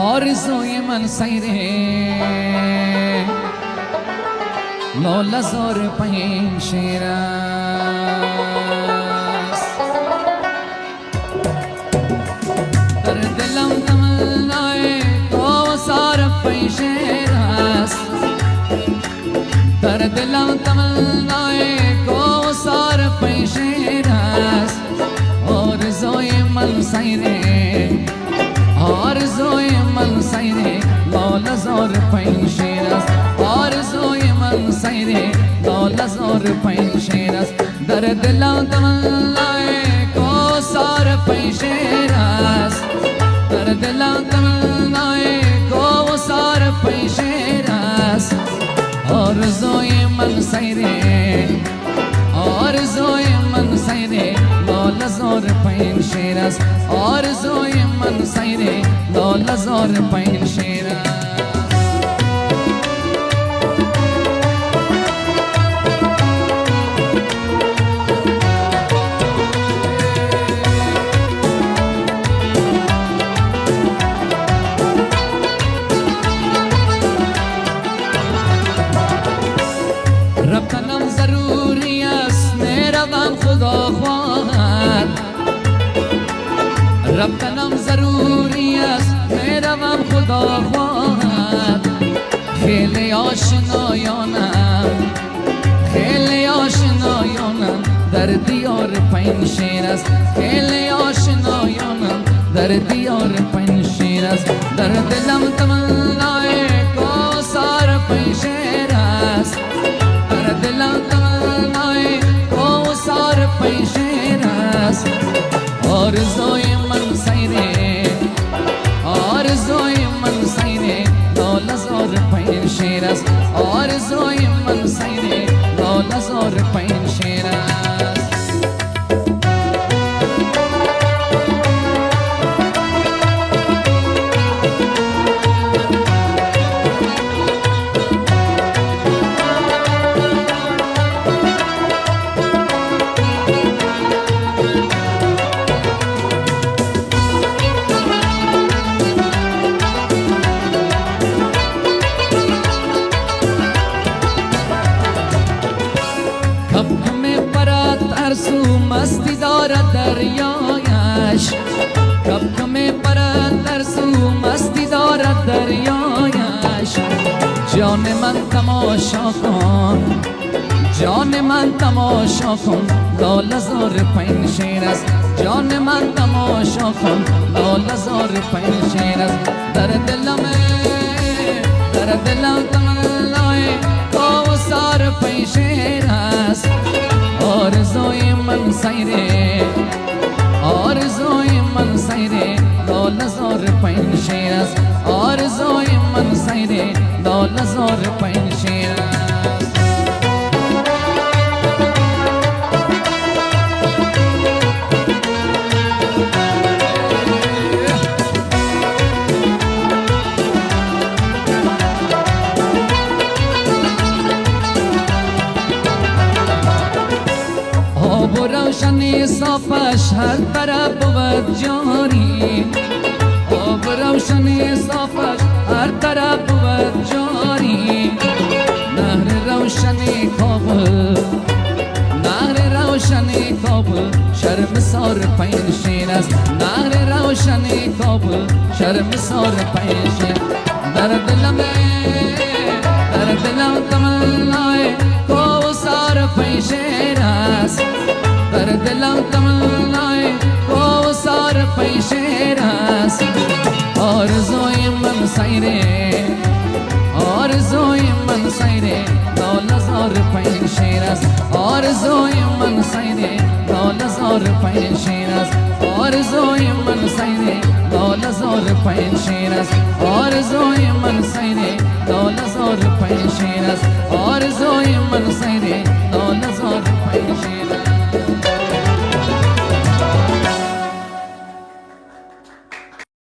آرزوی من سیره لاله زار پایین شیر است در دلم تمنای کوثر پایین شیر است در دلم تمنای کوثر پایین شیر است آرزوی من سیره آرزوی من سیره لاله زار پایین شیر است آرزوی من سیره لاله زار پایین شیر است در دلم تمنای کوثر پایین شیر است در دلم تمنای کوثر پایین شیر است آرزوی من سیره آرزوی من سیره لاله زار پایین شیر است آرزوی من سیره لاله زار پایین شیر است رفتنم ضروری است میروم خدا خواهد رفتنم ضروری است میروم خدا خواهد خیلی آشنایانم خیلی آشنایانم در دیار پایین شیر است خیلی آشنایانم در دیار پایین شیر است در دلم تمنای کوثر پایین شیر است در دلم تمنای کوثر پایین شیر است آرزوی من سیره آرزوی من سیره لاله زار پایین شیر است آرزوی من سیره لاله زار پایین شیر است ترسو مستی دارد دریایش کب کمی پرد ترسو مستی دارد دریایش جان من تماشا کن جان من تماشا کن لاله زار پایین شیر است جان من تماشا کن لاله زار پایین شیر است در دلم تمنای کوثر پایین شیر است آرزوی من سیره آرزوی من سیره لاله زار پایین شیر است آرزوی من سیره لاله زار پایین شیر است آب و روشنی صافش هر طرف بود جاری آب و روشنی صافش هر طرف بود جاری نهر روشنی کابل نهر روشنی کابل شرمسار پایین شیر است نهر روشنی کابل شرمسار پایین شیر در دلم تمنای کوثر پایین شیر است در دلم تمنای کوثر پایین شیر است آرزوی من سیره آرزوی من سیره لاله زار پایین شیر است آرزوی من سیره لاله زار پایین شیر است آرزوی من سیره لاله زار پایین شیر است آرزوی من سیره لاله زار پایین شیر است آرزوی من سیره لاله زار